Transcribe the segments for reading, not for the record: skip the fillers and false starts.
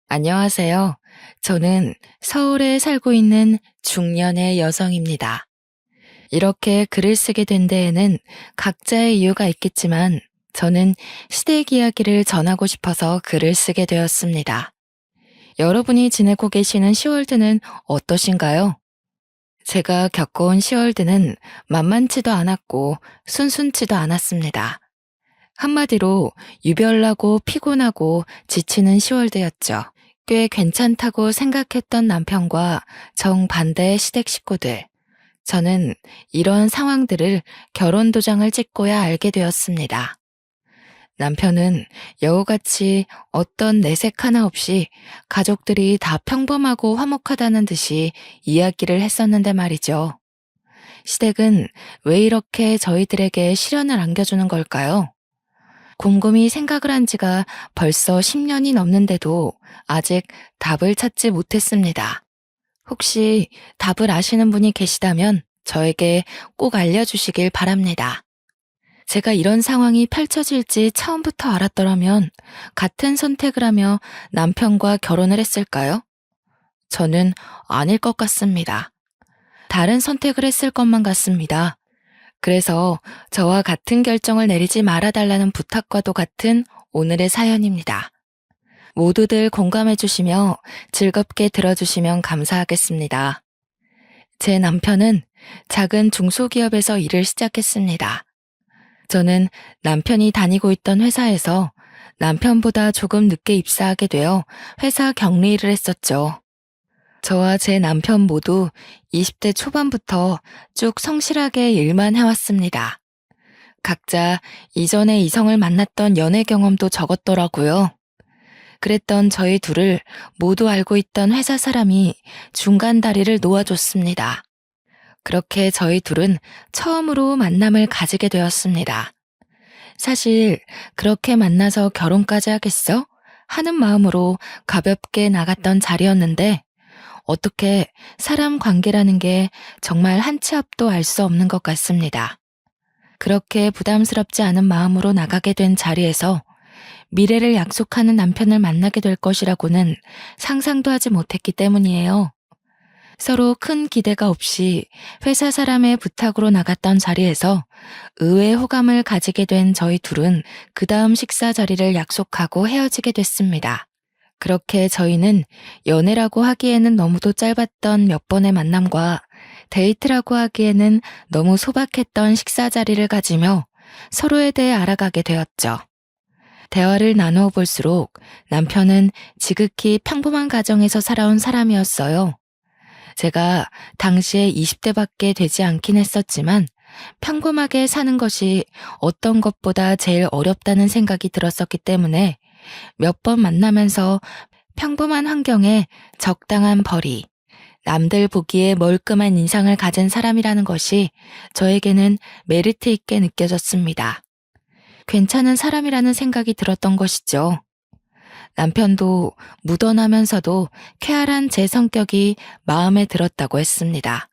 안녕하세요. 저는 서울에 살고 있는 중년의 여성입니다. 이렇게 글을 쓰게 된 데에는 각자의 이유가 있겠지만 저는 시댁 이야기를 전하고 싶어서 글을 쓰게 되었습니다. 여러분이 지내고 계시는 시월드는 어떠신가요? 제가 겪어온 시월드는 만만치도 않았고 순순치도 않았습니다. 한마디로 유별나고 피곤하고 지치는 시월드였죠. 꽤 괜찮다고 생각했던 남편과 정반대의 시댁 식구들. 저는 이런 상황들을 결혼 도장을 찍고야 알게 되었습니다. 남편은 여우같이 어떤 내색 하나 없이 가족들이 다 평범하고 화목하다는 듯이 이야기를 했었는데 말이죠. 시댁은 왜 이렇게 저희들에게 시련을 안겨주는 걸까요? 곰곰이 생각을 한 지가 벌써 10년이 넘는데도 아직 답을 찾지 못했습니다. 혹시 답을 아시는 분이 계시다면 저에게 꼭 알려주시길 바랍니다. 제가 이런 상황이 펼쳐질지 처음부터 알았더라면 같은 선택을 하며 남편과 결혼을 했을까요? 저는 아닐 것 같습니다. 다른 선택을 했을 것만 같습니다. 그래서 저와 같은 결정을 내리지 말아달라는 부탁과도 같은 오늘의 사연입니다. 모두들 공감해 주시며 즐겁게 들어주시면 감사하겠습니다. 제 남편은 작은 중소기업에서 일을 시작했습니다. 저는 남편이 다니고 있던 회사에서 남편보다 조금 늦게 입사하게 되어 회사 격리를 했었죠. 저와 제 남편 모두 20대 초반부터 쭉 성실하게 일만 해왔습니다. 각자 이전에 이성을 만났던 연애 경험도 적었더라고요. 그랬던 저희 둘을 모두 알고 있던 회사 사람이 중간 다리를 놓아줬습니다. 그렇게 저희 둘은 처음으로 만남을 가지게 되었습니다. 사실 그렇게 만나서 결혼까지 하겠어? 하는 마음으로 가볍게 나갔던 자리였는데 어떻게 사람 관계라는 게 정말 한 치 앞도 알 수 없는 것 같습니다. 그렇게 부담스럽지 않은 마음으로 나가게 된 자리에서 미래를 약속하는 남편을 만나게 될 것이라고는 상상도 하지 못했기 때문이에요. 서로 큰 기대가 없이 회사 사람의 부탁으로 나갔던 자리에서 의외의 호감을 가지게 된 저희 둘은 그 다음 식사 자리를 약속하고 헤어지게 됐습니다. 그렇게 저희는 연애라고 하기에는 너무도 짧았던 몇 번의 만남과 데이트라고 하기에는 너무 소박했던 식사 자리를 가지며 서로에 대해 알아가게 되었죠. 대화를 나누어 볼수록 남편은 지극히 평범한 가정에서 살아온 사람이었어요. 제가 당시에 20대밖에 되지 않긴 했었지만 평범하게 사는 것이 어떤 것보다 제일 어렵다는 생각이 들었었기 때문에 몇 번 만나면서 평범한 환경에 적당한 벌이, 남들 보기에 멀끔한 인상을 가진 사람이라는 것이 저에게는 메리트 있게 느껴졌습니다. 괜찮은 사람이라는 생각이 들었던 것이죠. 남편도 무던하면서도 쾌활한 제 성격이 마음에 들었다고 했습니다.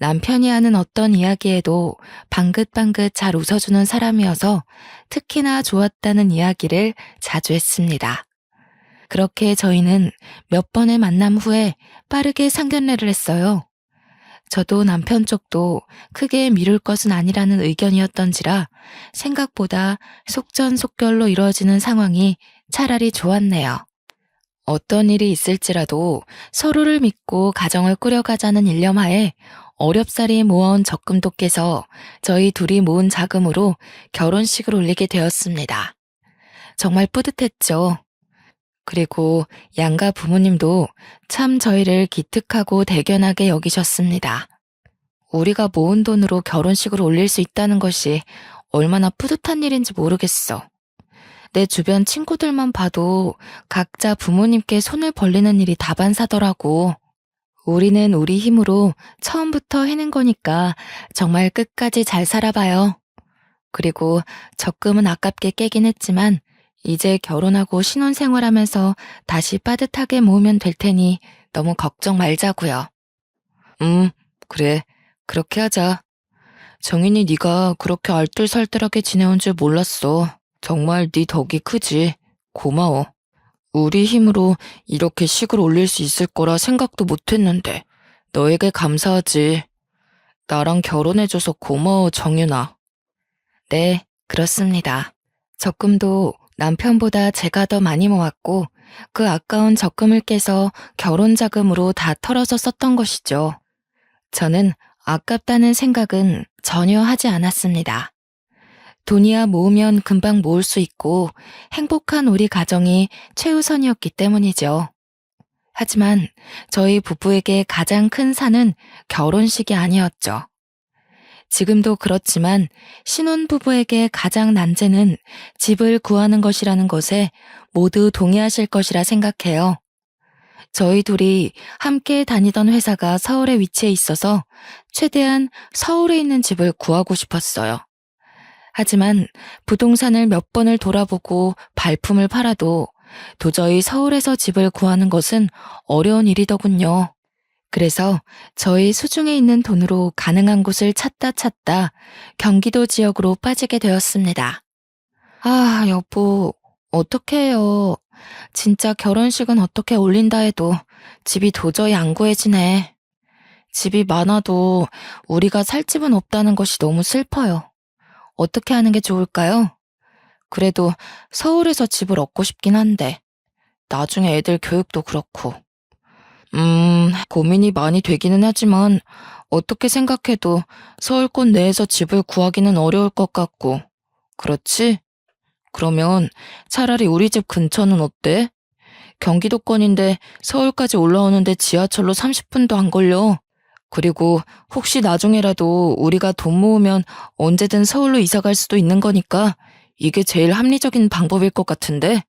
남편이 하는 어떤 이야기에도 방긋방긋 잘 웃어주는 사람이어서 특히나 좋았다는 이야기를 자주 했습니다. 그렇게 저희는 몇 번의 만남 후에 빠르게 상견례를 했어요. 저도 남편 쪽도 크게 미룰 것은 아니라는 의견이었던지라 생각보다 속전속결로 이루어지는 상황이 차라리 좋았네요. 어떤 일이 있을지라도 서로를 믿고 가정을 꾸려가자는 일념하에 어렵사리 모아온 적금도 깨서 저희 둘이 모은 자금으로 결혼식을 올리게 되었습니다. 정말 뿌듯했죠. 그리고 양가 부모님도 참 저희를 기특하고 대견하게 여기셨습니다. 우리가 모은 돈으로 결혼식을 올릴 수 있다는 것이 얼마나 뿌듯한 일인지 모르겠어. 내 주변 친구들만 봐도 각자 부모님께 손을 벌리는 일이 다반사더라고. 우리는 우리 힘으로 처음부터 해낸 거니까 정말 끝까지 잘 살아봐요. 그리고 적금은 아깝게 깨긴 했지만 이제 결혼하고 신혼생활하면서 다시 빠듯하게 모으면 될 테니 너무 걱정 말자고요. 그래. 그렇게 하자. 정인이 네가 그렇게 알뜰살뜰하게 지내온 줄 몰랐어. 정말 네 덕이 크지. 고마워. 우리 힘으로 이렇게 식을 올릴 수 있을 거라 생각도 못했는데 너에게 감사하지. 나랑 결혼해줘서 고마워, 정윤아. 네, 그렇습니다. 적금도 남편보다 제가 더 많이 모았고 그 아까운 적금을 깨서 결혼 자금으로 다 털어서 썼던 것이죠. 저는 아깝다는 생각은 전혀 하지 않았습니다. 돈이야 모으면 금방 모을 수 있고 행복한 우리 가정이 최우선이었기 때문이죠. 하지만 저희 부부에게 가장 큰 산은 결혼식이 아니었죠. 지금도 그렇지만 신혼부부에게 가장 난제는 집을 구하는 것이라는 것에 모두 동의하실 것이라 생각해요. 저희 둘이 함께 다니던 회사가 서울에 위치해 있어서 최대한 서울에 있는 집을 구하고 싶었어요. 하지만 부동산을 몇 번을 돌아보고 발품을 팔아도 도저히 서울에서 집을 구하는 것은 어려운 일이더군요. 그래서 저희 수중에 있는 돈으로 가능한 곳을 찾다 경기도 지역으로 빠지게 되었습니다. 아, 여보, 어떡해요. 진짜 결혼식은 어떻게 올린다 해도 집이 도저히 안 구해지네. 집이 많아도 우리가 살 집은 없다는 것이 너무 슬퍼요. 어떻게 하는 게 좋을까요? 그래도 서울에서 집을 얻고 싶긴 한데 나중에 애들 교육도 그렇고. 고민이 많이 되기는 하지만 어떻게 생각해도 서울권 내에서 집을 구하기는 어려울 것 같고. 그렇지? 그러면 차라리 우리 집 근처는 어때? 경기도권인데 서울까지 올라오는데 지하철로 30분도 안 걸려. 그리고 혹시 나중에라도 우리가 돈 모으면 언제든 서울로 이사 갈 수도 있는 거니까 이게 제일 합리적인 방법일 것 같은데?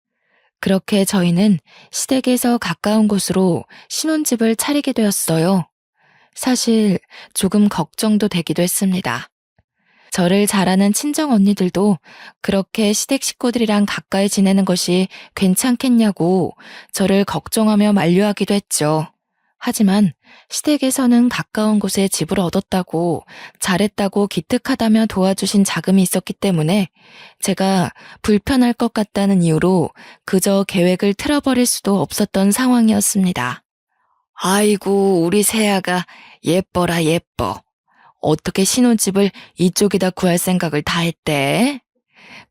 그렇게 저희는 시댁에서 가까운 곳으로 신혼집을 차리게 되었어요. 사실 조금 걱정도 되기도 했습니다. 저를 잘 아는 친정 언니들도 그렇게 시댁 식구들이랑 가까이 지내는 것이 괜찮겠냐고 저를 걱정하며 만류하기도 했죠. 하지만 시댁에서는 가까운 곳에 집을 얻었다고 잘했다고 기특하다며 도와주신 자금이 있었기 때문에 제가 불편할 것 같다는 이유로 그저 계획을 틀어버릴 수도 없었던 상황이었습니다. 아이고, 우리 새아가 예뻐라 예뻐. 어떻게 신혼집을 이쪽에다 구할 생각을 다 했대?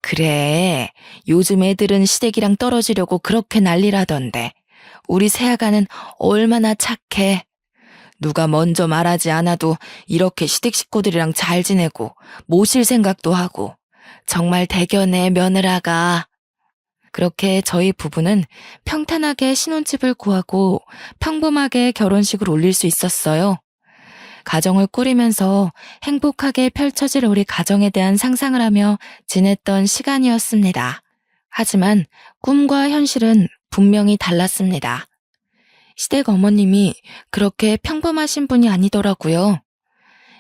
그래, 요즘 애들은 시댁이랑 떨어지려고 그렇게 난리라던데 우리 새아가는 얼마나 착해. 누가 먼저 말하지 않아도 이렇게 시댁 식구들이랑 잘 지내고 모실 생각도 하고 정말 대견해 며느라가. 그렇게 저희 부부는 평탄하게 신혼집을 구하고 평범하게 결혼식을 올릴 수 있었어요. 가정을 꾸리면서 행복하게 펼쳐질 우리 가정에 대한 상상을 하며 지냈던 시간이었습니다. 하지만 꿈과 현실은 분명히 달랐습니다. 시댁 어머님이 그렇게 평범하신 분이 아니더라고요.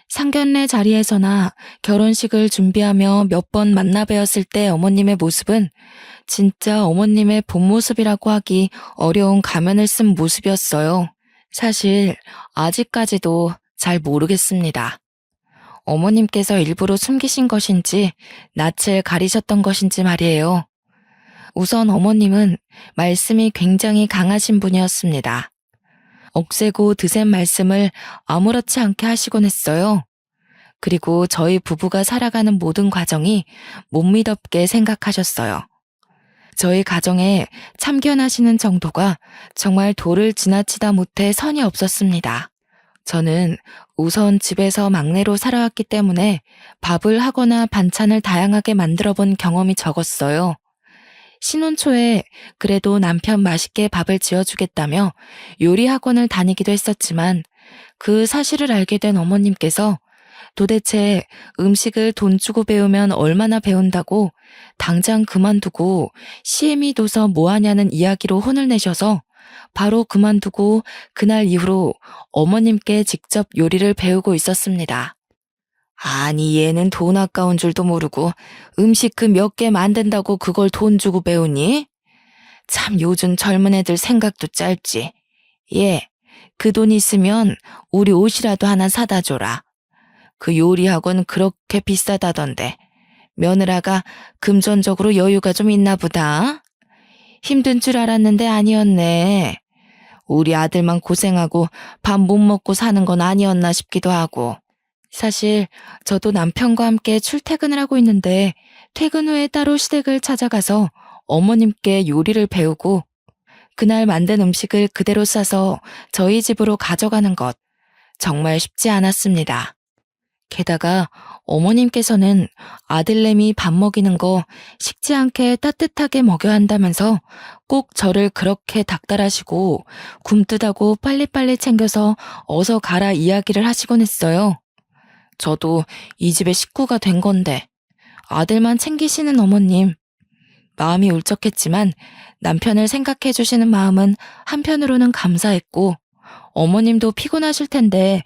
상견례 자리에서나 결혼식을 준비하며 몇 번 만나 뵈었을 때 어머님의 모습은 진짜 어머님의 본 모습이라고 하기 어려운 가면을 쓴 모습이었어요. 사실 아직까지도 잘 모르겠습니다. 어머님께서 일부러 숨기신 것인지 낯을 가리셨던 것인지 말이에요. 우선 어머님은 말씀이 굉장히 강하신 분이었습니다. 억세고 드센 말씀을 아무렇지 않게 하시곤 했어요. 그리고 저희 부부가 살아가는 모든 과정이 못 믿었게 생각하셨어요. 저희 가정에 참견하시는 정도가 정말 도를 지나치다 못해 선이 없었습니다. 저는 우선 집에서 막내로 살아왔기 때문에 밥을 하거나 반찬을 다양하게 만들어 본 경험이 적었어요. 신혼 초에 그래도 남편 맛있게 밥을 지어주겠다며 요리 학원을 다니기도 했었지만 그 사실을 알게 된 어머님께서 도대체 음식을 돈 주고 배우면 얼마나 배운다고 당장 그만두고 시애미 둬서 뭐하냐는 이야기로 혼을 내셔서 바로 그만두고 그날 이후로 어머님께 직접 요리를 배우고 있었습니다. 아니, 얘는 돈 아까운 줄도 모르고 음식 그 몇 개 만든다고 그걸 돈 주고 배우니? 참 요즘 젊은 애들 생각도 짧지. 얘, 그 돈 있으면 우리 옷이라도 하나 사다 줘라. 그 요리학원 그렇게 비싸다던데 며느라가 금전적으로 여유가 좀 있나 보다. 힘든 줄 알았는데 아니었네. 우리 아들만 고생하고 밥 못 먹고 사는 건 아니었나 싶기도 하고. 사실 저도 남편과 함께 출퇴근을 하고 있는데 퇴근 후에 따로 시댁을 찾아가서 어머님께 요리를 배우고 그날 만든 음식을 그대로 싸서 저희 집으로 가져가는 것 정말 쉽지 않았습니다. 게다가 어머님께서는 아들내미 밥 먹이는 거 식지 않게 따뜻하게 먹여야 한다면서 꼭 저를 그렇게 닥달하시고 굼뜨다고 빨리빨리 챙겨서 어서 가라 이야기를 하시곤 했어요. 저도 이 집의 식구가 된 건데 아들만 챙기시는 어머님. 마음이 울적했지만 남편을 생각해 주시는 마음은 한편으로는 감사했고 어머님도 피곤하실 텐데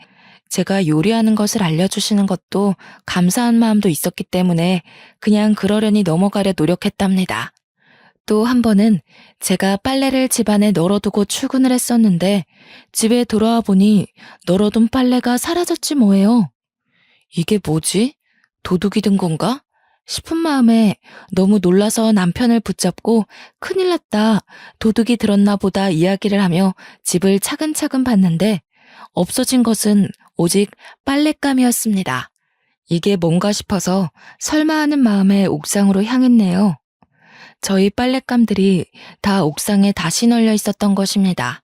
제가 요리하는 것을 알려주시는 것도 감사한 마음도 있었기 때문에 그냥 그러려니 넘어가려 노력했답니다. 또 한 번은 제가 빨래를 집안에 널어두고 출근을 했었는데 집에 돌아와 보니 널어둔 빨래가 사라졌지 뭐예요. 이게 뭐지? 도둑이 든 건가? 싶은 마음에 너무 놀라서 남편을 붙잡고 큰일 났다, 도둑이 들었나 보다 이야기를 하며 집을 차근차근 봤는데 없어진 것은 오직 빨랫감이었습니다. 이게 뭔가 싶어서 설마 하는 마음에 옥상으로 향했네요. 저희 빨랫감들이 다 옥상에 다시 널려 있었던 것입니다.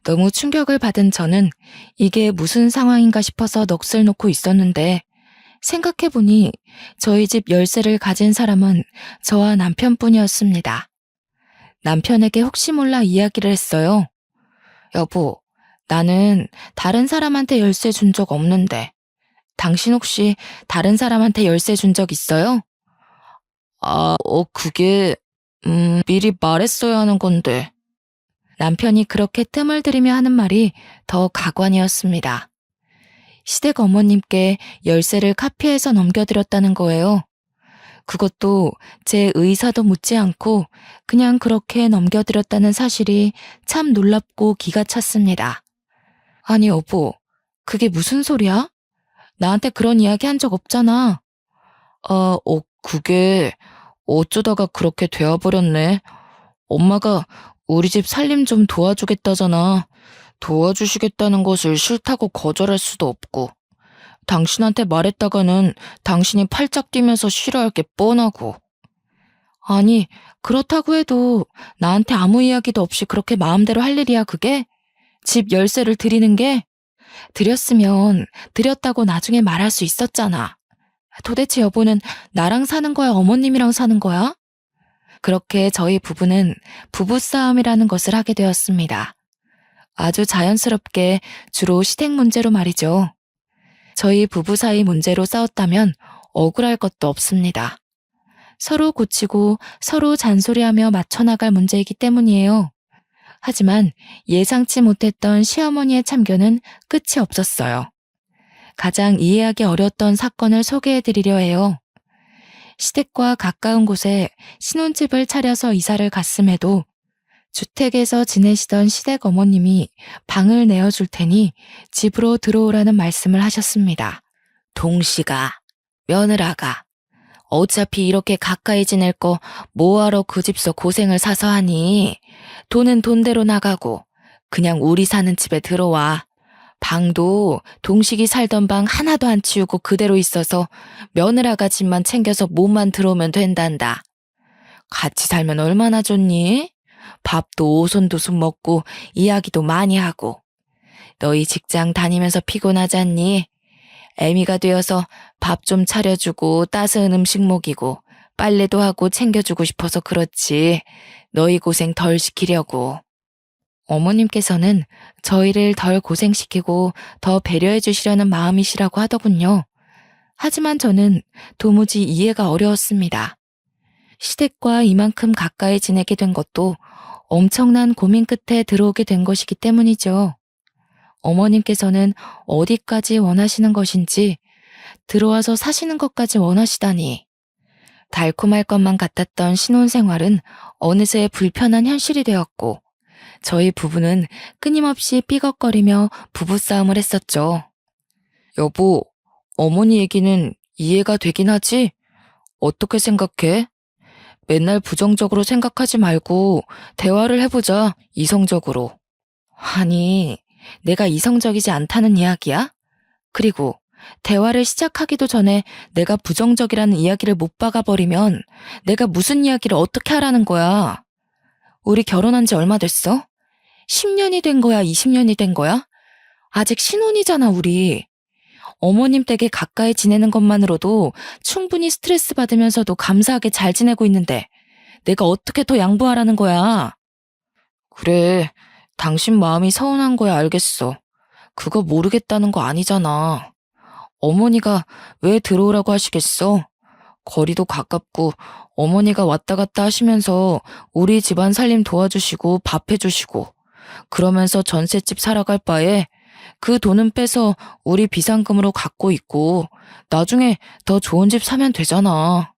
너무 충격을 받은 저는 이게 무슨 상황인가 싶어서 넋을 놓고 있었는데 생각해보니 저희 집 열쇠를 가진 사람은 저와 남편뿐이었습니다. 남편에게 혹시 몰라 이야기를 했어요. 여보, 나는 다른 사람한테 열쇠 준 적 없는데 당신 혹시 다른 사람한테 열쇠 준 적 있어요? 그게 미리 말했어야 하는 건데. 남편이 그렇게 뜸을 들이며 하는 말이 더 가관이었습니다. 시댁 어머님께 열쇠를 카피해서 넘겨드렸다는 거예요. 그것도 제 의사도 묻지 않고 그냥 그렇게 넘겨드렸다는 사실이 참 놀랍고 기가 찼습니다. 아니 여보, 그게 무슨 소리야? 나한테 그런 이야기 한 적 없잖아. 그게 어쩌다가 그렇게 되어버렸네. 엄마가 우리 집 살림 좀 도와주겠다잖아. 도와주시겠다는 것을 싫다고 거절할 수도 없고. 당신한테 말했다가는 당신이 팔짝 뛰면서 싫어할 게 뻔하고. 아니, 그렇다고 해도 나한테 아무 이야기도 없이 그렇게 마음대로 할 일이야, 그게? 집 열쇠를 드리는 게? 드렸으면 드렸다고 나중에 말할 수 있었잖아. 도대체 여보는 나랑 사는 거야, 어머님이랑 사는 거야? 그렇게 저희 부부는 부부싸움이라는 것을 하게 되었습니다. 아주 자연스럽게 주로 시댁 문제로 말이죠. 저희 부부 사이 문제로 싸웠다면 억울할 것도 없습니다. 서로 고치고 서로 잔소리하며 맞춰나갈 문제이기 때문이에요. 하지만 예상치 못했던 시어머니의 참견은 끝이 없었어요. 가장 이해하기 어려웠던 사건을 소개해드리려 해요. 시댁과 가까운 곳에 신혼집을 차려서 이사를 갔음에도 주택에서 지내시던 시댁 어머님이 방을 내어줄 테니 집으로 들어오라는 말씀을 하셨습니다. 동시가, 며느라가, 어차피 이렇게 가까이 지낼 거 뭐하러 그 집서 고생을 사서 하니? 돈은 돈대로 나가고 그냥 우리 사는 집에 들어와. 방도 동식이 살던 방 하나도 안 치우고 그대로 있어서 며느라가 집만 챙겨서 몸만 들어오면 된단다. 같이 살면 얼마나 좋니? 밥도 오손도손 먹고 이야기도 많이 하고. 너희 직장 다니면서 피곤하지 않니? 애미가 되어서 밥 좀 차려주고 따스한 음식 먹이고 빨래도 하고 챙겨주고 싶어서 그렇지. 너희 고생 덜 시키려고. 어머님께서는 저희를 덜 고생시키고 더 배려해 주시려는 마음이시라고 하더군요. 하지만 저는 도무지 이해가 어려웠습니다. 시댁과 이만큼 가까이 지내게 된 것도 엄청난 고민 끝에 들어오게 된 것이기 때문이죠. 어머님께서는 어디까지 원하시는 것인지 들어와서 사시는 것까지 원하시다니. 달콤할 것만 같았던 신혼생활은 어느새 불편한 현실이 되었고 저희 부부는 끊임없이 삐걱거리며 부부싸움을 했었죠. 여보, 어머니 얘기는 이해가 되긴 하지? 어떻게 생각해? 맨날 부정적으로 생각하지 말고 대화를 해보자, 이성적으로. 아니, 내가 이성적이지 않다는 이야기야? 그리고 대화를 시작하기도 전에 내가 부정적이라는 이야기를 못 박아버리면 내가 무슨 이야기를 어떻게 하라는 거야? 우리 결혼한 지 얼마 됐어? 10년이 된 거야, 20년이 된 거야? 아직 신혼이잖아, 우리. 어머님 댁에 가까이 지내는 것만으로도 충분히 스트레스 받으면서도 감사하게 잘 지내고 있는데 내가 어떻게 더 양보하라는 거야? 그래, 당신 마음이 서운한 거야, 알겠어. 그거 모르겠다는 거 아니잖아. 어머니가 왜 들어오라고 하시겠어? 거리도 가깝고 어머니가 왔다 갔다 하시면서 우리 집안 살림 도와주시고 밥 해주시고 그러면서 전셋집 살아갈 바에 그 돈은 빼서 우리 비상금으로 갖고 있고 나중에 더 좋은 집 사면 되잖아.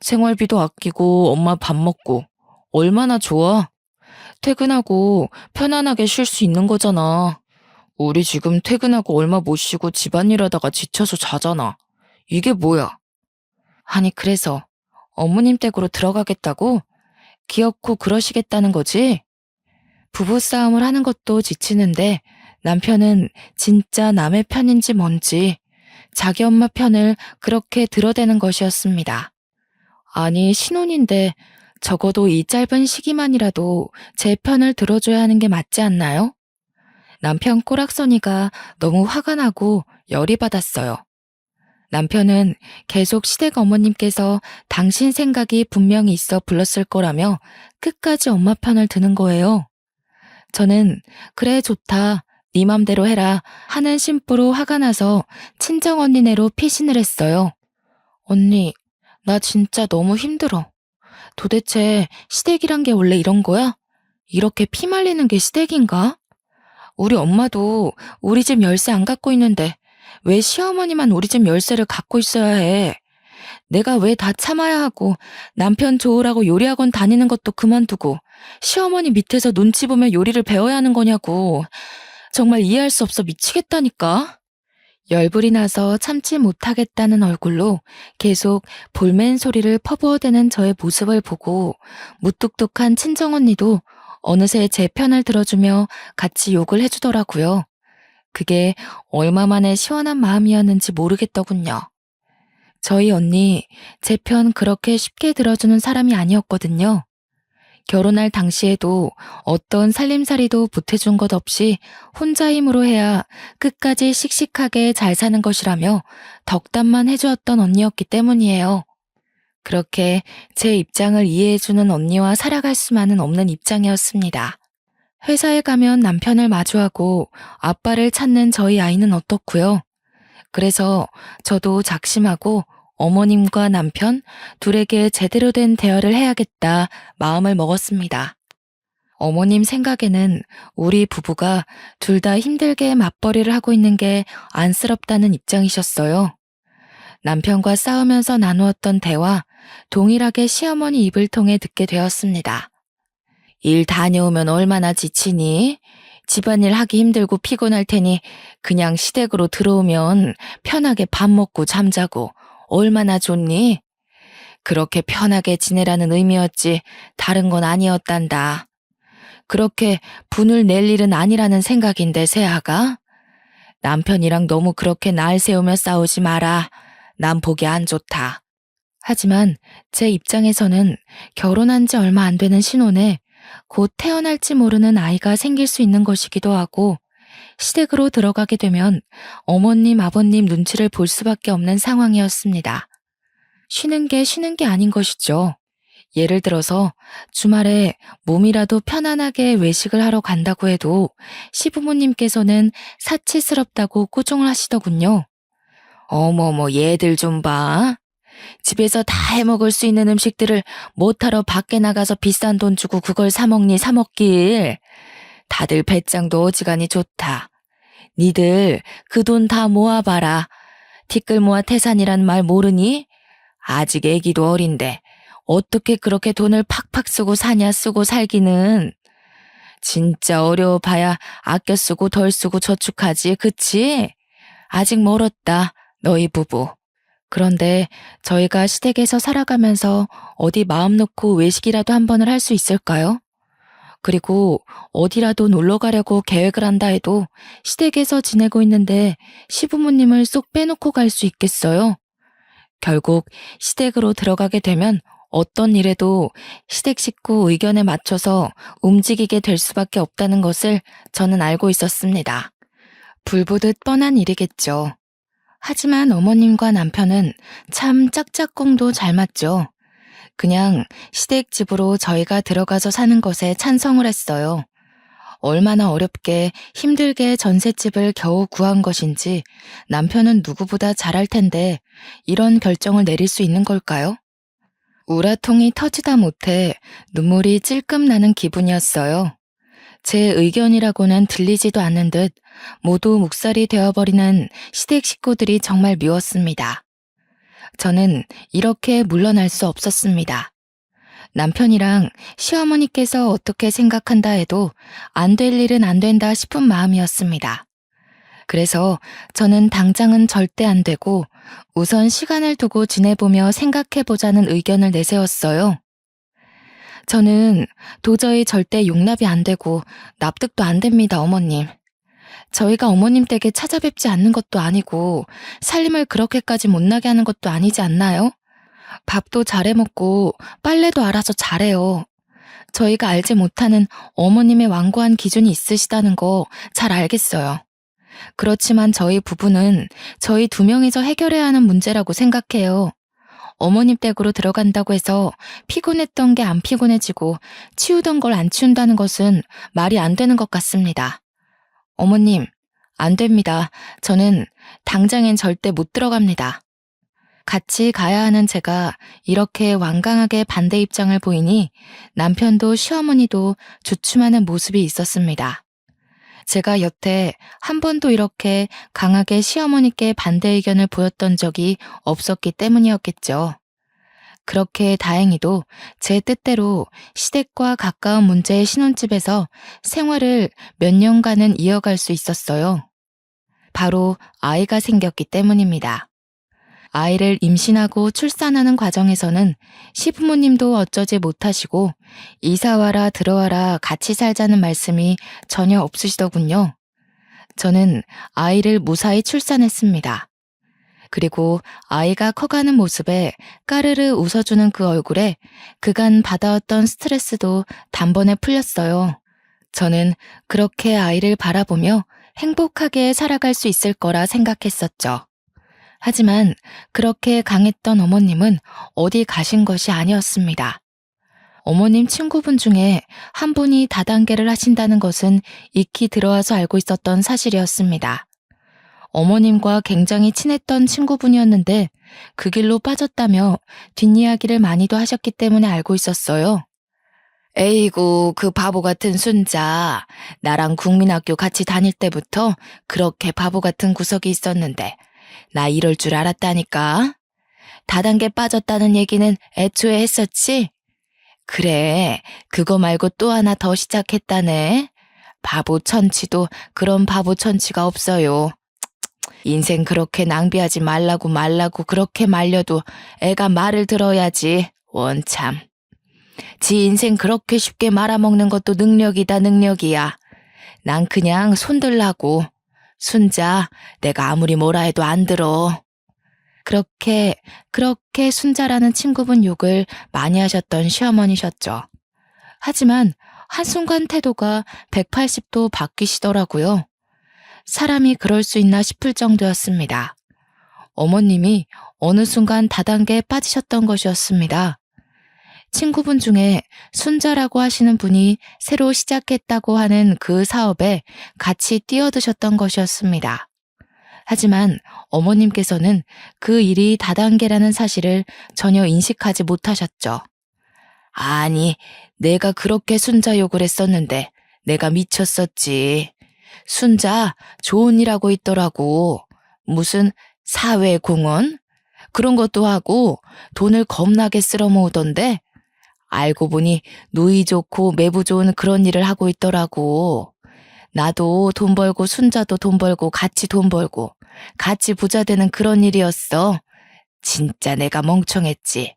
생활비도 아끼고 엄마 밥 먹고 얼마나 좋아? 퇴근하고 편안하게 쉴 수 있는 거잖아. 우리 지금 퇴근하고 얼마 못 쉬고 집안일 하다가 지쳐서 자잖아. 이게 뭐야? 아니, 그래서 어머님 댁으로 들어가겠다고? 귀엽고 그러시겠다는 거지? 부부싸움을 하는 것도 지치는데 남편은 진짜 남의 편인지 뭔지 자기 엄마 편을 그렇게 들어대는 것이었습니다. 아니, 신혼인데 적어도 이 짧은 시기만이라도 제 편을 들어줘야 하는 게 맞지 않나요? 남편 꼬락서니가 너무 화가 나고 열이 받았어요. 남편은 계속 시댁 어머님께서 당신 생각이 분명히 있어 불렀을 거라며 끝까지 엄마 편을 드는 거예요. 저는 그래 좋다, 네 맘대로 해라 하는 심보로 화가 나서 친정 언니네로 피신을 했어요. 언니, 나 진짜 너무 힘들어. 도대체 시댁이란 게 원래 이런 거야? 이렇게 피 말리는 게 시댁인가? 우리 엄마도 우리 집 열쇠 안 갖고 있는데 왜 시어머니만 우리 집 열쇠를 갖고 있어야 해? 내가 왜 다 참아야 하고 남편 좋으라고 요리학원 다니는 것도 그만두고 시어머니 밑에서 눈치 보며 요리를 배워야 하는 거냐고. 정말 이해할 수 없어 미치겠다니까. 열불이 나서 참지 못하겠다는 얼굴로 계속 볼멘 소리를 퍼부어대는 저의 모습을 보고 무뚝뚝한 친정언니도 어느새 제 편을 들어주며 같이 욕을 해주더라고요. 그게 얼마 만에 시원한 마음이었는지 모르겠더군요. 저희 언니, 제 편 그렇게 쉽게 들어주는 사람이 아니었거든요. 결혼할 당시에도 어떤 살림살이도 보태준 것 없이 혼자 힘으로 해야 끝까지 씩씩하게 잘 사는 것이라며 덕담만 해주었던 언니였기 때문이에요. 그렇게 제 입장을 이해해주는 언니와 살아갈 수만은 없는 입장이었습니다. 회사에 가면 남편을 마주하고 아빠를 찾는 저희 아이는 어떻고요? 그래서 저도 작심하고 어머님과 남편 둘에게 제대로 된 대화를 해야겠다 마음을 먹었습니다. 어머님 생각에는 우리 부부가 둘 다 힘들게 맞벌이를 하고 있는 게 안쓰럽다는 입장이셨어요. 남편과 싸우면서 나누었던 대화, 동일하게 시어머니 입을 통해 듣게 되었습니다. 일 다녀오면 얼마나 지치니? 집안일 하기 힘들고 피곤할 테니 그냥 시댁으로 들어오면 편하게 밥 먹고 잠자고 얼마나 좋니? 그렇게 편하게 지내라는 의미였지 다른 건 아니었단다. 그렇게 분을 낼 일은 아니라는 생각인데 새아가? 남편이랑 너무 그렇게 날 세우며 싸우지 마라. 난 보기 안 좋다. 하지만 제 입장에서는 결혼한 지 얼마 안 되는 신혼에 곧 태어날지 모르는 아이가 생길 수 있는 것이기도 하고 시댁으로 들어가게 되면 어머님, 아버님 눈치를 볼 수밖에 없는 상황이었습니다. 쉬는 게 아닌 것이죠. 예를 들어서 주말에 몸이라도 편안하게 외식을 하러 간다고 해도 시부모님께서는 사치스럽다고 꾸중을 하시더군요. 어머머, 얘들 좀 봐. 집에서 다 해먹을 수 있는 음식들을 못하러 밖에 나가서 비싼 돈 주고 그걸 사먹니 사먹길. 다들 배짱도 어지간히 좋다. 니들 그 돈 다 모아봐라. 티끌 모아 태산이란 말 모르니? 아직 애기도 어린데 어떻게 그렇게 돈을 팍팍 쓰고 사냐 쓰고 살기는. 진짜 어려워봐야 아껴 쓰고 덜 쓰고 저축하지, 그치? 아직 멀었다, 너희 부부. 그런데 저희가 시댁에서 살아가면서 어디 마음 놓고 외식이라도 한 번을 할 수 있을까요? 그리고 어디라도 놀러 가려고 계획을 한다 해도 시댁에서 지내고 있는데 시부모님을 쏙 빼놓고 갈 수 있겠어요? 결국 시댁으로 들어가게 되면 어떤 일에도 시댁 식구 의견에 맞춰서 움직이게 될 수밖에 없다는 것을 저는 알고 있었습니다. 불보듯 뻔한 일이겠죠. 하지만 어머님과 남편은 참 짝짝꿍도 잘 맞죠. 그냥 시댁 집으로 저희가 들어가서 사는 것에 찬성을 했어요. 얼마나 어렵게 힘들게 전셋집을 겨우 구한 것인지 남편은 누구보다 잘할 텐데 이런 결정을 내릴 수 있는 걸까요? 우라통이 터지다 못해 눈물이 찔끔 나는 기분이었어요. 제 의견이라고는 들리지도 않는 듯 모두 묵살이 되어버리는 시댁 식구들이 정말 미웠습니다. 저는 이렇게 물러날 수 없었습니다. 남편이랑 시어머니께서 어떻게 생각한다 해도 안 될 일은 안 된다 싶은 마음이었습니다. 그래서 저는 당장은 절대 안 되고 우선 시간을 두고 지내보며 생각해보자는 의견을 내세웠어요. 저는 도저히 절대 용납이 안 되고 납득도 안 됩니다, 어머님. 저희가 어머님 댁에 찾아뵙지 않는 것도 아니고 살림을 그렇게까지 못나게 하는 것도 아니지 않나요? 밥도 잘해 먹고 빨래도 알아서 잘해요. 저희가 알지 못하는 어머님의 완고한 기준이 있으시다는 거 잘 알겠어요. 그렇지만 저희 부부는 저희 두 명이서 해결해야 하는 문제라고 생각해요. 어머님 댁으로 들어간다고 해서 피곤했던 게 안 피곤해지고 치우던 걸 안 치운다는 것은 말이 안 되는 것 같습니다. 어머님, 안 됩니다. 저는 당장엔 절대 못 들어갑니다. 같이 가야 하는 제가 이렇게 완강하게 반대 입장을 보이니 남편도 시어머니도 주춤하는 모습이 있었습니다. 제가 여태 한 번도 이렇게 강하게 시어머니께 반대 의견을 보였던 적이 없었기 때문이었겠죠. 그렇게 다행히도 제 뜻대로 시댁과 가까운 문제의 신혼집에서 생활을 몇 년간은 이어갈 수 있었어요. 바로 아이가 생겼기 때문입니다. 아이를 임신하고 출산하는 과정에서는 시부모님도 어쩌지 못하시고 이사와라 들어와라 같이 살자는 말씀이 전혀 없으시더군요. 저는 아이를 무사히 출산했습니다. 그리고 아이가 커가는 모습에 까르르 웃어주는 그 얼굴에 그간 받아왔던 스트레스도 단번에 풀렸어요. 저는 그렇게 아이를 바라보며 행복하게 살아갈 수 있을 거라 생각했었죠. 하지만 그렇게 강했던 어머님은 어디 가신 것이 아니었습니다. 어머님 친구분 중에 한 분이 다단계를 하신다는 것은 익히 들어와서 알고 있었던 사실이었습니다. 어머님과 굉장히 친했던 친구분이었는데 그 길로 빠졌다며 뒷이야기를 많이도 하셨기 때문에 알고 있었어요. 에이구, 그 바보 같은 순자. 나랑 국민학교 같이 다닐 때부터 그렇게 바보 같은 구석이 있었는데 나 이럴 줄 알았다니까. 다단계 빠졌다는 얘기는 애초에 했었지? 그래, 그거 말고 또 하나 더 시작했다네. 바보 천치도 그런 바보 천치가 없어요. 인생 그렇게 낭비하지 말라고 그렇게 말려도 애가 말을 들어야지. 원참. 지 인생 그렇게 쉽게 말아먹는 것도 능력이다, 능력이야. 난 그냥 손들라고. 순자, 내가 아무리 뭐라 해도 안 들어. 그렇게 순자라는 친구분 욕을 많이 하셨던 시어머니셨죠. 하지만 한순간 태도가 180도 바뀌시더라고요. 사람이 그럴 수 있나 싶을 정도였습니다. 어머님이 어느 순간 다단계에 빠지셨던 것이었습니다. 친구분 중에 순자라고 하시는 분이 새로 시작했다고 하는 그 사업에 같이 뛰어드셨던 것이었습니다. 하지만 어머님께서는 그 일이 다단계라는 사실을 전혀 인식하지 못하셨죠. 아니, 내가 그렇게 순자 욕을 했었는데 내가 미쳤었지. 순자 좋은 일 하고 있더라고. 무슨 사회공헌? 그런 것도 하고 돈을 겁나게 쓸어 모으던데 알고 보니 누이 좋고 매부 좋은 그런 일을 하고 있더라고. 나도 돈 벌고 순자도 돈 벌고 같이 돈 벌고 같이 부자 되는 그런 일이었어. 진짜 내가 멍청했지.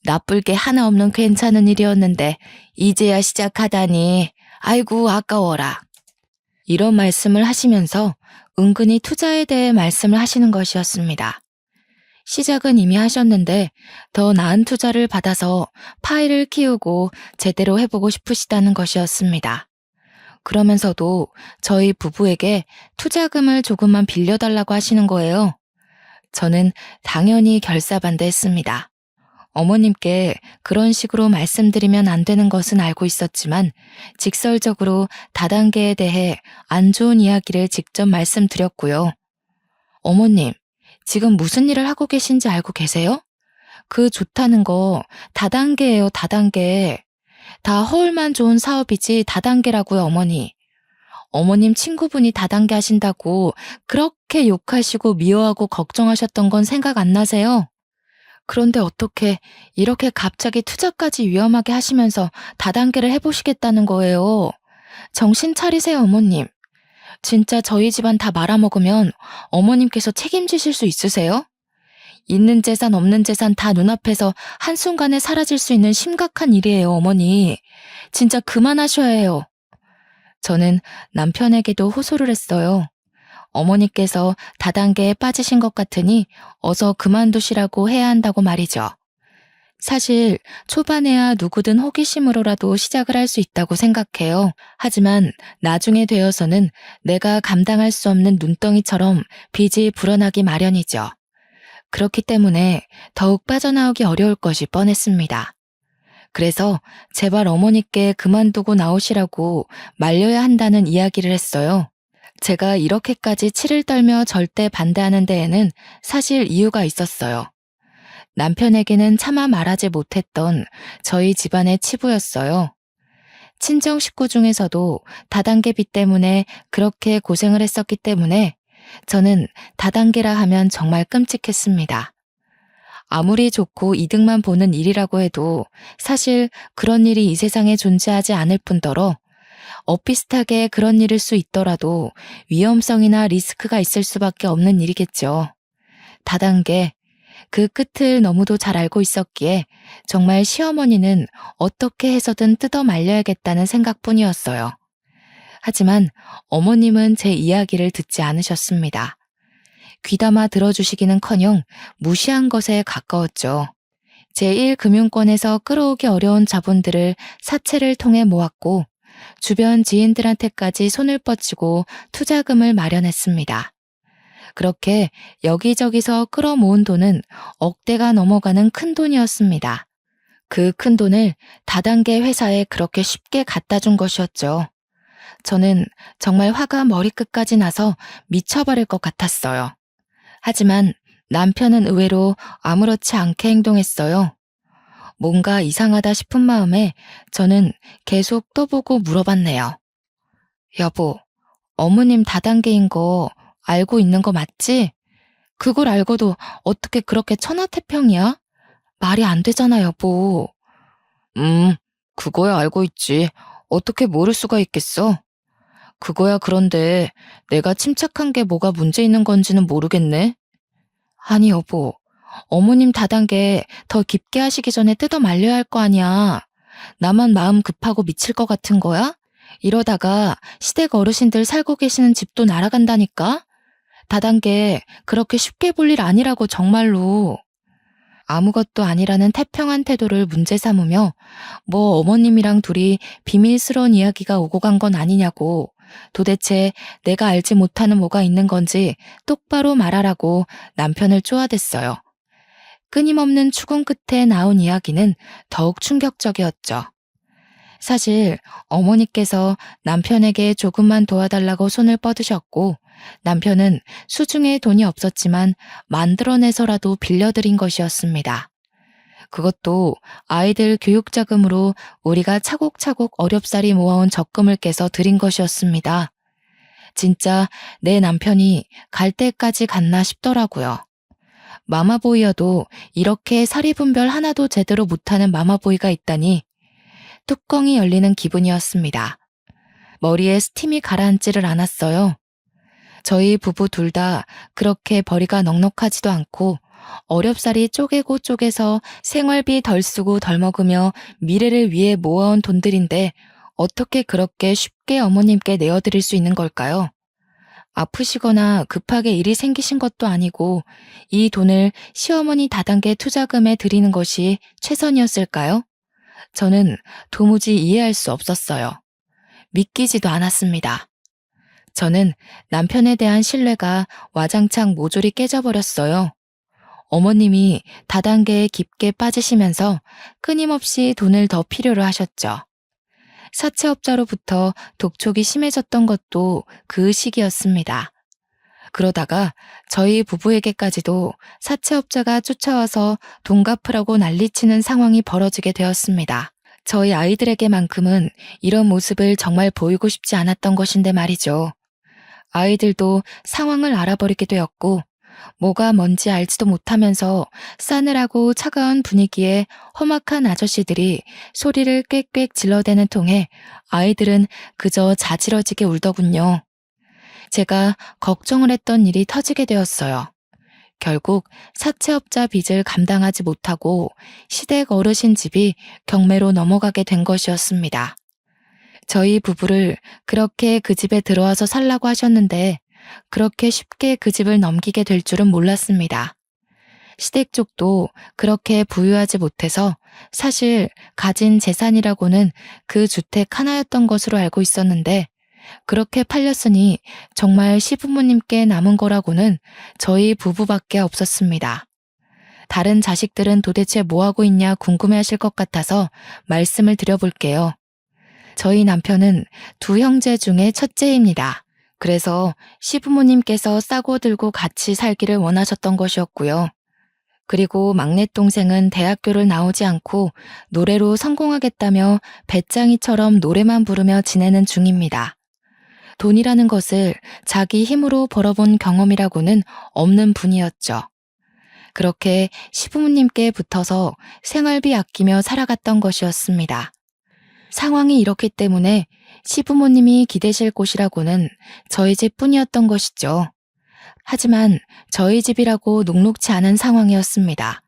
나쁠 게 하나 없는 괜찮은 일이었는데 이제야 시작하다니. 아이고 아까워라. 이런 말씀을 하시면서 은근히 투자에 대해 말씀을 하시는 것이었습니다. 시작은 이미 하셨는데 더 나은 투자를 받아서 파일을 키우고 제대로 해보고 싶으시다는 것이었습니다. 그러면서도 저희 부부에게 투자금을 조금만 빌려달라고 하시는 거예요. 저는 당연히 결사반대했습니다. 어머님께 그런 식으로 말씀드리면 안 되는 것은 알고 있었지만 직설적으로 다단계에 대해 안 좋은 이야기를 직접 말씀드렸고요. 어머님, 지금 무슨 일을 하고 계신지 알고 계세요? 그 좋다는 거 다단계예요, 다단계. 다 허울만 좋은 사업이지 다단계라고요, 어머니. 어머님 친구분이 다단계 하신다고 그렇게 욕하시고 미워하고 걱정하셨던 건 생각 안 나세요? 그런데 어떻게 이렇게 갑자기 투자까지 위험하게 하시면서 다단계를 해보시겠다는 거예요? 정신 차리세요, 어머님. 진짜 저희 집안 다 말아먹으면 어머님께서 책임지실 수 있으세요? 있는 재산 없는 재산 다 눈앞에서 한순간에 사라질 수 있는 심각한 일이에요, 어머니. 진짜 그만하셔야 해요. 저는 남편에게도 호소를 했어요. 어머니께서 다단계에 빠지신 것 같으니 어서 그만두시라고 해야 한다고 말이죠. 사실 초반에야 누구든 호기심으로라도 시작을 할 수 있다고 생각해요. 하지만 나중에 되어서는 내가 감당할 수 없는 눈덩이처럼 빚이 불어나기 마련이죠. 그렇기 때문에 더욱 빠져나오기 어려울 것이 뻔했습니다. 그래서 제발 어머니께 그만두고 나오시라고 말려야 한다는 이야기를 했어요. 제가 이렇게까지 치를 떨며 절대 반대하는 데에는 사실 이유가 있었어요. 남편에게는 차마 말하지 못했던 저희 집안의 치부였어요. 친정 식구 중에서도 다단계 빚 때문에 그렇게 고생을 했었기 때문에 저는 다단계라 하면 정말 끔찍했습니다. 아무리 좋고 이득만 보는 일이라고 해도 사실 그런 일이 이 세상에 존재하지 않을 뿐더러 엇비슷하게 그런 일일 수 있더라도 위험성이나 리스크가 있을 수밖에 없는 일이겠죠. 다단계, 그 끝을 너무도 잘 알고 있었기에 정말 시어머니는 어떻게 해서든 뜯어 말려야겠다는 생각뿐이었어요. 하지만 어머님은 제 이야기를 듣지 않으셨습니다. 귀담아 들어주시기는커녕 무시한 것에 가까웠죠. 제1금융권에서 끌어오기 어려운 자본들을 사채를 통해 모았고 주변 지인들한테까지 손을 뻗치고 투자금을 마련했습니다. 그렇게 여기저기서 끌어모은 돈은 억대가 넘어가는 큰 돈이었습니다. 그 큰 돈을 다단계 회사에 그렇게 쉽게 갖다 준 것이었죠. 저는 정말 화가 머리끝까지 나서 미쳐버릴 것 같았어요. 하지만 남편은 의외로 아무렇지 않게 행동했어요. 뭔가 이상하다 싶은 마음에 저는 계속 또 보고 물어봤네요. 여보, 어머님 다단계인 거 알고 있는 거 맞지? 그걸 알고도 어떻게 그렇게 천하태평이야? 말이 안 되잖아, 여보. 그거야 알고 있지. 어떻게 모를 수가 있겠어? 그거야 그런데 내가 침착한 게 뭐가 문제 있는 건지는 모르겠네. 아니, 여보. 어머님 다단계 더 깊게 하시기 전에 뜯어 말려야 할 거 아니야. 나만 마음 급하고 미칠 것 같은 거야? 이러다가 시댁 어르신들 살고 계시는 집도 날아간다니까? 다단계 그렇게 쉽게 볼 일 아니라고 정말로. 아무것도 아니라는 태평한 태도를 문제 삼으며 뭐 어머님이랑 둘이 비밀스러운 이야기가 오고 간 건 아니냐고 도대체 내가 알지 못하는 뭐가 있는 건지 똑바로 말하라고 남편을 쪼아댔어요. 끊임없는 추궁 끝에 나온 이야기는 더욱 충격적이었죠. 사실 어머니께서 남편에게 조금만 도와달라고 손을 뻗으셨고 남편은 수중에 돈이 없었지만 만들어내서라도 빌려드린 것이었습니다. 그것도 아이들 교육자금으로 우리가 차곡차곡 어렵사리 모아온 적금을 깨서 드린 것이었습니다. 진짜 내 남편이 갈 때까지 갔나 싶더라고요. 마마보이여도 이렇게 사리분별 하나도 제대로 못하는 마마보이가 있다니 뚜껑이 열리는 기분이었습니다. 머리에 스팀이 가라앉지를 않았어요. 저희 부부 둘 다 그렇게 벌이가 넉넉하지도 않고 어렵사리 쪼개고 쪼개서 생활비 덜 쓰고 덜 먹으며 미래를 위해 모아온 돈들인데 어떻게 그렇게 쉽게 어머님께 내어드릴 수 있는 걸까요? 아프시거나 급하게 일이 생기신 것도 아니고 이 돈을 시어머니 다단계 투자금에 드리는 것이 최선이었을까요? 저는 도무지 이해할 수 없었어요. 믿기지도 않았습니다. 저는 남편에 대한 신뢰가 와장창 모조리 깨져버렸어요. 어머님이 다단계에 깊게 빠지시면서 끊임없이 돈을 더 필요로 하셨죠. 사채업자로부터 독촉이 심해졌던 것도 그 시기였습니다. 그러다가 저희 부부에게까지도 사채업자가 쫓아와서 돈 갚으라고 난리치는 상황이 벌어지게 되었습니다. 저희 아이들에게만큼은 이런 모습을 정말 보이고 싶지 않았던 것인데 말이죠. 아이들도 상황을 알아버리게 되었고 뭐가 뭔지 알지도 못하면서 싸늘하고 차가운 분위기에 험악한 아저씨들이 소리를 꽥꽥 질러대는 통에 아이들은 그저 자지러지게 울더군요. 제가 걱정을 했던 일이 터지게 되었어요. 결국 사채업자 빚을 감당하지 못하고 시댁 어르신 집이 경매로 넘어가게 된 것이었습니다. 저희 부부를 그렇게 그 집에 들어와서 살라고 하셨는데 그렇게 쉽게 그 집을 넘기게 될 줄은 몰랐습니다. 시댁 쪽도 그렇게 부유하지 못해서 사실 가진 재산이라고는 그 주택 하나였던 것으로 알고 있었는데 그렇게 팔렸으니 정말 시부모님께 남은 거라고는 저희 부부밖에 없었습니다. 다른 자식들은 도대체 뭐하고 있냐 궁금해하실 것 같아서 말씀을 드려볼게요. 저희 남편은 두 형제 중에 첫째입니다. 그래서 시부모님께서 싸고 들고 같이 살기를 원하셨던 것이었고요. 그리고 막내 동생은 대학교를 나오지 않고 노래로 성공하겠다며 배짱이처럼 노래만 부르며 지내는 중입니다. 돈이라는 것을 자기 힘으로 벌어본 경험이라고는 없는 분이었죠. 그렇게 시부모님께 붙어서 생활비 아끼며 살아갔던 것이었습니다. 상황이 이렇기 때문에 시부모님이 기대실 곳이라고는 저희 집뿐이었던 것이죠. 하지만 저희 집이라고 녹록치 않은 상황이었습니다.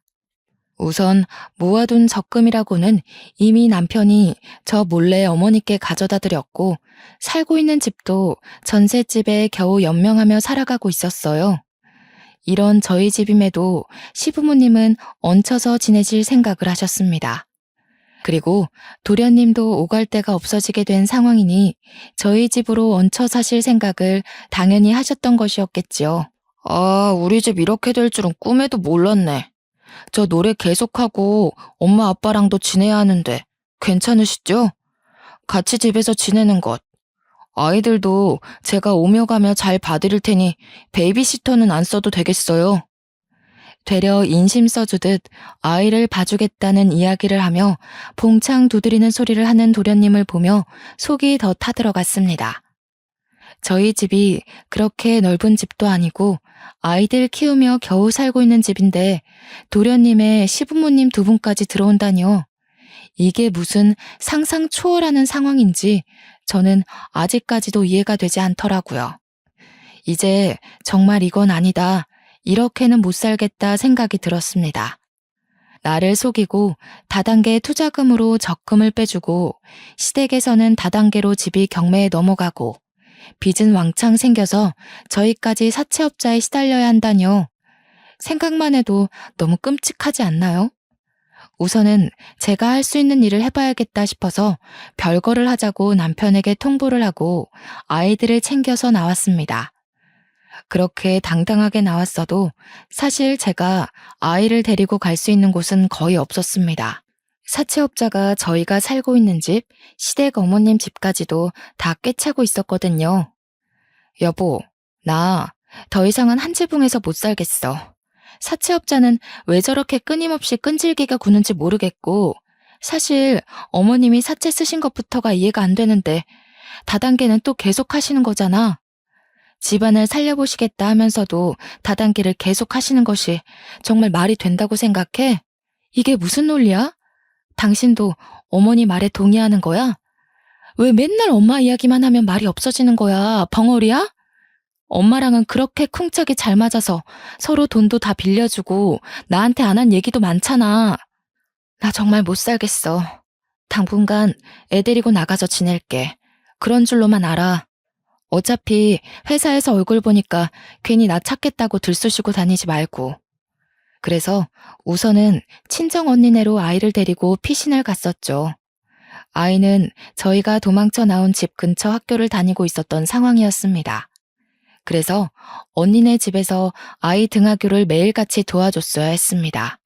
우선 모아둔 적금이라고는 이미 남편이 저 몰래 어머니께 가져다 드렸고 살고 있는 집도 전셋집에 겨우 연명하며 살아가고 있었어요. 이런 저희 집임에도 시부모님은 얹혀서 지내실 생각을 하셨습니다. 그리고 도련님도 오갈 데가 없어지게 된 상황이니 저희 집으로 얹혀 사실 생각을 당연히 하셨던 것이었겠지요. 아, 우리 집 이렇게 될 줄은 꿈에도 몰랐네. 저 노래 계속하고 엄마 아빠랑도 지내야 하는데 괜찮으시죠? 같이 집에서 지내는 것. 아이들도 제가 오며 가며 잘 봐드릴 테니 베이비시터는 안 써도 되겠어요. 되려 인심 써주듯 아이를 봐주겠다는 이야기를 하며 봉창 두드리는 소리를 하는 도련님을 보며 속이 더 타들어갔습니다. 저희 집이 그렇게 넓은 집도 아니고 아이들 키우며 겨우 살고 있는 집인데 도련님의 시부모님 두 분까지 들어온다니요. 이게 무슨 상상 초월하는 상황인지 저는 아직까지도 이해가 되지 않더라고요. 이제 정말 이건 아니다. 이렇게는 못 살겠다 생각이 들었습니다. 나를 속이고 다단계 투자금으로 적금을 빼주고 시댁에서는 다단계로 집이 경매에 넘어가고 빚은 왕창 생겨서 저희까지 사채업자에 시달려야 한다뇨. 생각만 해도 너무 끔찍하지 않나요? 우선은 제가 할 수 있는 일을 해봐야겠다 싶어서 별거를 하자고 남편에게 통보를 하고 아이들을 챙겨서 나왔습니다. 그렇게 당당하게 나왔어도 사실 제가 아이를 데리고 갈 수 있는 곳은 거의 없었습니다. 사채업자가 저희가 살고 있는 집, 시댁 어머님 집까지도 다 꿰차고 있었거든요. 여보, 나 더 이상은 한 지붕에서 못 살겠어. 사채업자는 왜 저렇게 끊임없이 끈질기게 구는지 모르겠고 사실 어머님이 사채 쓰신 것부터가 이해가 안 되는데 다단계는 또 계속 하시는 거잖아. 집안을 살려보시겠다 하면서도 다단계를 계속 하시는 것이 정말 말이 된다고 생각해? 이게 무슨 논리야? 당신도 어머니 말에 동의하는 거야? 왜 맨날 엄마 이야기만 하면 말이 없어지는 거야? 벙어리야? 엄마랑은 그렇게 쿵짝이 잘 맞아서 서로 돈도 다 빌려주고 나한테 안 한 얘기도 많잖아. 나 정말 못 살겠어. 당분간 애 데리고 나가서 지낼게. 그런 줄로만 알아. 어차피 회사에서 얼굴 보니까 괜히 나 찾겠다고 들쑤시고 다니지 말고. 그래서 우선은 친정 언니네로 아이를 데리고 피신을 갔었죠. 아이는 저희가 도망쳐 나온 집 근처 학교를 다니고 있었던 상황이었습니다. 그래서 언니네 집에서 아이 등하교를 매일같이 도와줬어야 했습니다.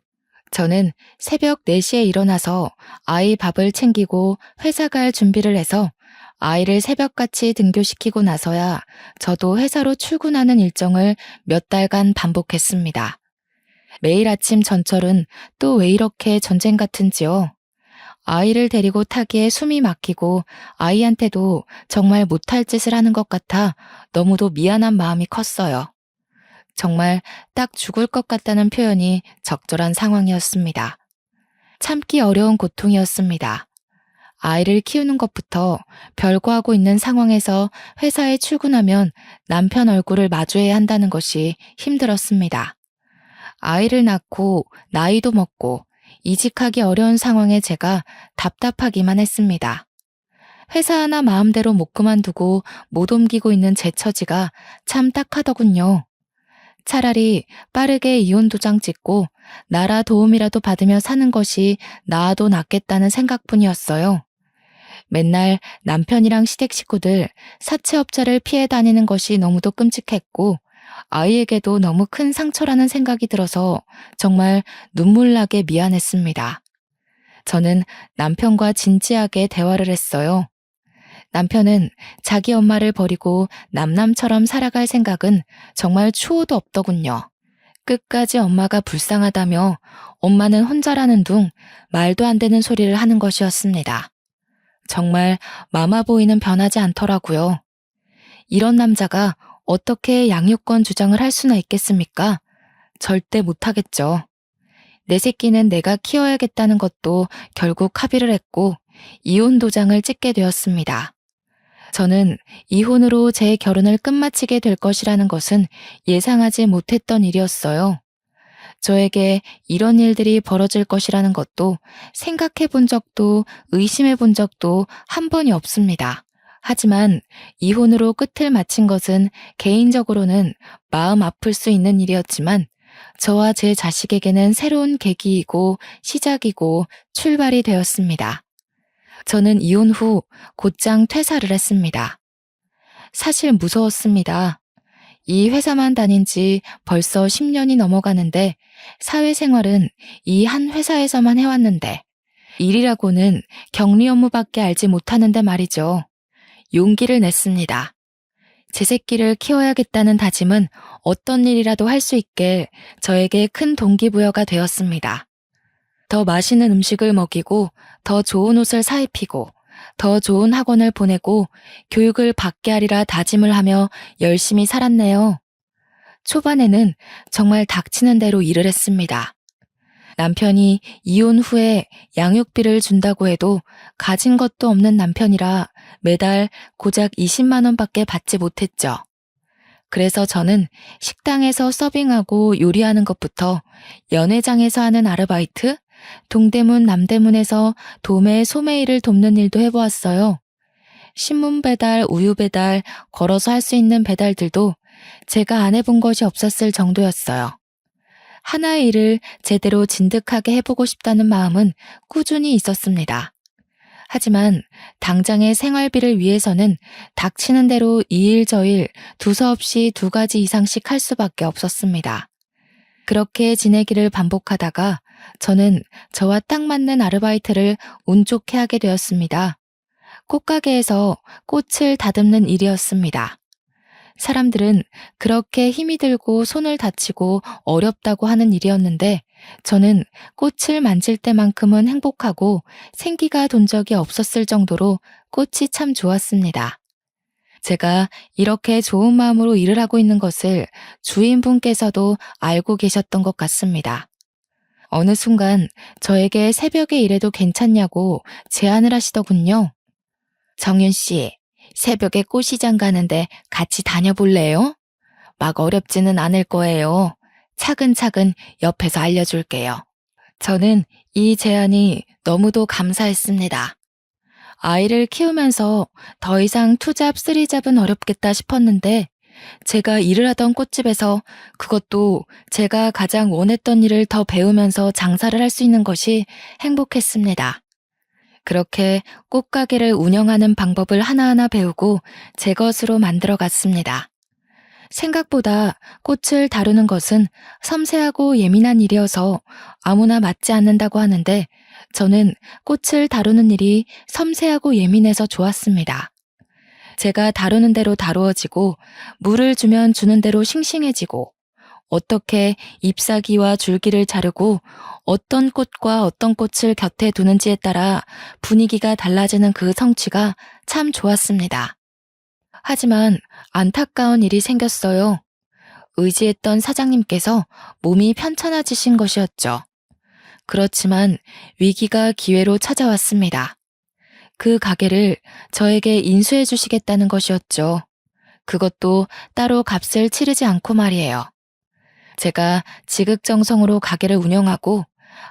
저는 새벽 4시에 일어나서 아이 밥을 챙기고 회사 갈 준비를 해서 아이를 새벽같이 등교시키고 나서야 저도 회사로 출근하는 일정을 몇 달간 반복했습니다. 매일 아침 전철은 또 왜 이렇게 전쟁 같은지요? 아이를 데리고 타기에 숨이 막히고 아이한테도 정말 못할 짓을 하는 것 같아 너무도 미안한 마음이 컸어요. 정말 딱 죽을 것 같다는 표현이 적절한 상황이었습니다. 참기 어려운 고통이었습니다. 아이를 키우는 것부터 별거하고 있는 상황에서 회사에 출근하면 남편 얼굴을 마주해야 한다는 것이 힘들었습니다. 아이를 낳고 나이도 먹고 이직하기 어려운 상황에 제가 답답하기만 했습니다. 회사 하나 마음대로 못 그만두고 못 옮기고 있는 제 처지가 참 딱하더군요. 차라리 빠르게 이혼 도장 찍고 나라 도움이라도 받으며 사는 것이 나아도 낫겠다는 생각뿐이었어요. 맨날 남편이랑 시댁 식구들 사채업자를 피해 다니는 것이 너무도 끔찍했고 아이에게도 너무 큰 상처라는 생각이 들어서 정말 눈물나게 미안했습니다. 저는 남편과 진지하게 대화를 했어요. 남편은 자기 엄마를 버리고 남남처럼 살아갈 생각은 정말 추호도 없더군요. 끝까지 엄마가 불쌍하다며 엄마는 혼자라는 둥 말도 안 되는 소리를 하는 것이었습니다. 정말 마마보이는 변하지 않더라고요. 이런 남자가 어떻게 양육권 주장을 할 수나 있겠습니까? 절대 못하겠죠. 내 새끼는 내가 키워야겠다는 것도 결국 합의를 했고 이혼 도장을 찍게 되었습니다. 저는 이혼으로 제 결혼을 끝마치게 될 것이라는 것은 예상하지 못했던 일이었어요. 저에게 이런 일들이 벌어질 것이라는 것도 생각해 본 적도 의심해 본 적도 한 번이 없습니다. 하지만 이혼으로 끝을 마친 것은 개인적으로는 마음 아플 수 있는 일이었지만 저와 제 자식에게는 새로운 계기이고 시작이고 출발이 되었습니다. 저는 이혼 후 곧장 퇴사를 했습니다. 사실 무서웠습니다. 이 회사만 다닌 지 벌써 10년이 넘어가는데 사회생활은 이 한 회사에서만 해왔는데 일이라고는 격리 업무밖에 알지 못하는데 말이죠. 용기를 냈습니다. 제 새끼를 키워야겠다는 다짐은 어떤 일이라도 할 수 있게 저에게 큰 동기부여가 되었습니다. 더 맛있는 음식을 먹이고 더 좋은 옷을 사입히고 더 좋은 학원을 보내고 교육을 받게 하리라 다짐을 하며 열심히 살았네요. 초반에는 정말 닥치는 대로 일을 했습니다. 남편이 이혼 후에 양육비를 준다고 해도 가진 것도 없는 남편이라 매달 고작 20만 원밖에 받지 못했죠. 그래서 저는 식당에서 서빙하고 요리하는 것부터 연회장에서 하는 아르바이트, 동대문 남대문에서 도매 소매일을 돕는 일도 해보았어요. 신문 배달, 우유 배달, 걸어서 할 수 있는 배달들도 제가 안 해본 것이 없었을 정도였어요. 하나의 일을 제대로 진득하게 해보고 싶다는 마음은 꾸준히 있었습니다. 하지만 당장의 생활비를 위해서는 닥치는 대로 이 일 저 일 두서없이 2가지 이상씩 할 수밖에 없었습니다. 그렇게 지내기를 반복하다가 저는 저와 딱 맞는 아르바이트를 운 좋게 하게 되었습니다. 꽃가게에서 꽃을 다듬는 일이었습니다. 사람들은 그렇게 힘이 들고 손을 다치고 어렵다고 하는 일이었는데 저는 꽃을 만질 때만큼은 행복하고 생기가 돈 적이 없었을 정도로 꽃이 참 좋았습니다. 제가 이렇게 좋은 마음으로 일을 하고 있는 것을 주인분께서도 알고 계셨던 것 같습니다. 어느 순간 저에게 새벽에 일해도 괜찮냐고 제안을 하시더군요. 정윤 씨, 새벽에 꽃시장 가는데 같이 다녀볼래요? 막 어렵지는 않을 거예요. 차근차근 옆에서 알려줄게요. 저는 이 제안이 너무도 감사했습니다. 아이를 키우면서 더 이상 투잡, 쓰리잡은 어렵겠다 싶었는데 제가 일을 하던 꽃집에서 그것도 제가 가장 원했던 일을 더 배우면서 장사를 할 수 있는 것이 행복했습니다. 그렇게 꽃가게를 운영하는 방법을 하나하나 배우고 제 것으로 만들어 갔습니다. 생각보다 꽃을 다루는 것은 섬세하고 예민한 일이어서 아무나 맞지 않는다고 하는데 저는 꽃을 다루는 일이 섬세하고 예민해서 좋았습니다. 제가 다루는 대로 다루어지고 물을 주면 주는 대로 싱싱해지고 어떻게 잎사귀와 줄기를 자르고 어떤 꽃과 어떤 꽃을 곁에 두는지에 따라 분위기가 달라지는 그 성취가 참 좋았습니다. 하지만 안타까운 일이 생겼어요. 의지했던 사장님께서 몸이 편찮아지신 것이었죠. 그렇지만 위기가 기회로 찾아왔습니다. 그 가게를 저에게 인수해 주시겠다는 것이었죠. 그것도 따로 값을 치르지 않고 말이에요. 제가 지극정성으로 가게를 운영하고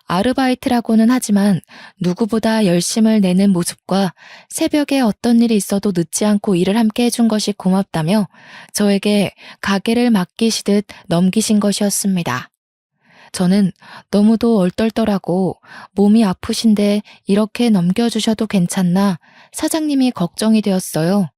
아르바이트라고는 하지만 누구보다 열심을 내는 모습과 새벽에 어떤 일이 있어도 늦지 않고 일을 함께 해준 것이 고맙다며 저에게 가게를 맡기시듯 넘기신 것이었습니다. 저는 너무도 얼떨떨하고 몸이 아프신데 이렇게 넘겨주셔도 괜찮나 사장님이 걱정이 되었어요.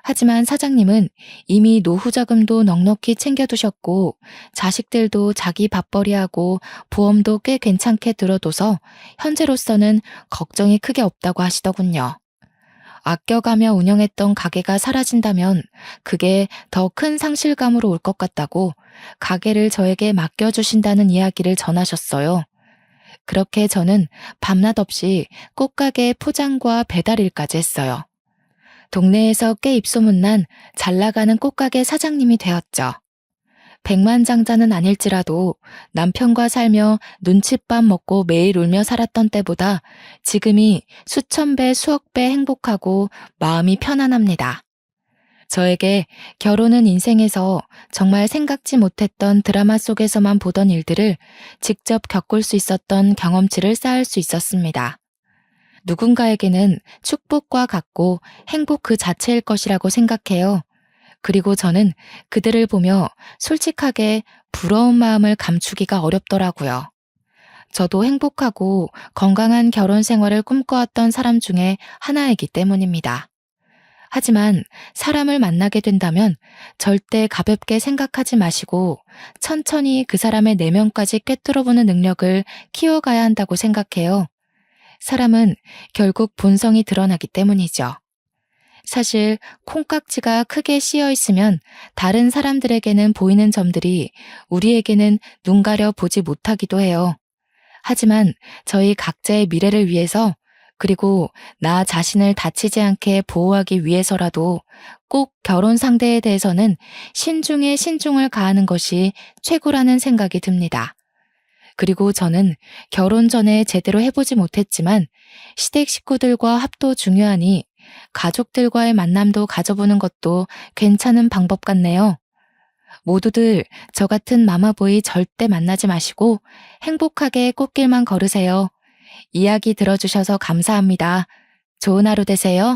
하지만 사장님은 이미 노후 자금도 넉넉히 챙겨두셨고 자식들도 자기 밥벌이하고 보험도 꽤 괜찮게 들어둬서 현재로서는 걱정이 크게 없다고 하시더군요. 아껴가며 운영했던 가게가 사라진다면 그게 더 큰 상실감으로 올 것 같다고 가게를 저에게 맡겨주신다는 이야기를 전하셨어요. 그렇게 저는 밤낮 없이 꽃가게 포장과 배달 일까지 했어요. 동네에서 꽤 입소문난 잘 나가는 꽃가게 사장님이 되었죠. 백만장자는 아닐지라도 남편과 살며 눈칫밥 먹고 매일 울며 살았던 때보다 지금이 수천 배, 수억 배 행복하고 마음이 편안합니다. 저에게 결혼은 인생에서 정말 생각지 못했던 드라마 속에서만 보던 일들을 직접 겪을 수 있었던 경험치를 쌓을 수 있었습니다. 누군가에게는 축복과 같고 행복 그 자체일 것이라고 생각해요. 그리고 저는 그들을 보며 솔직하게 부러운 마음을 감추기가 어렵더라고요. 저도 행복하고 건강한 결혼 생활을 꿈꿔왔던 사람 중에 하나이기 때문입니다. 하지만 사람을 만나게 된다면 절대 가볍게 생각하지 마시고 천천히 그 사람의 내면까지 꿰뚫어보는 능력을 키워가야 한다고 생각해요. 사람은 결국 본성이 드러나기 때문이죠. 사실 콩깍지가 크게 씌어 있으면 다른 사람들에게는 보이는 점들이 우리에게는 눈 가려 보지 못하기도 해요. 하지만 저희 각자의 미래를 위해서 그리고 나 자신을 다치지 않게 보호하기 위해서라도 꼭 결혼 상대에 대해서는 신중에 신중을 가하는 것이 최고라는 생각이 듭니다. 그리고 저는 결혼 전에 제대로 해보지 못했지만 시댁 식구들과 합도 중요하니 가족들과의 만남도 가져보는 것도 괜찮은 방법 같네요. 모두들 저 같은 마마보이 절대 만나지 마시고 행복하게 꽃길만 걸으세요. 이야기 들어주셔서 감사합니다. 좋은 하루 되세요.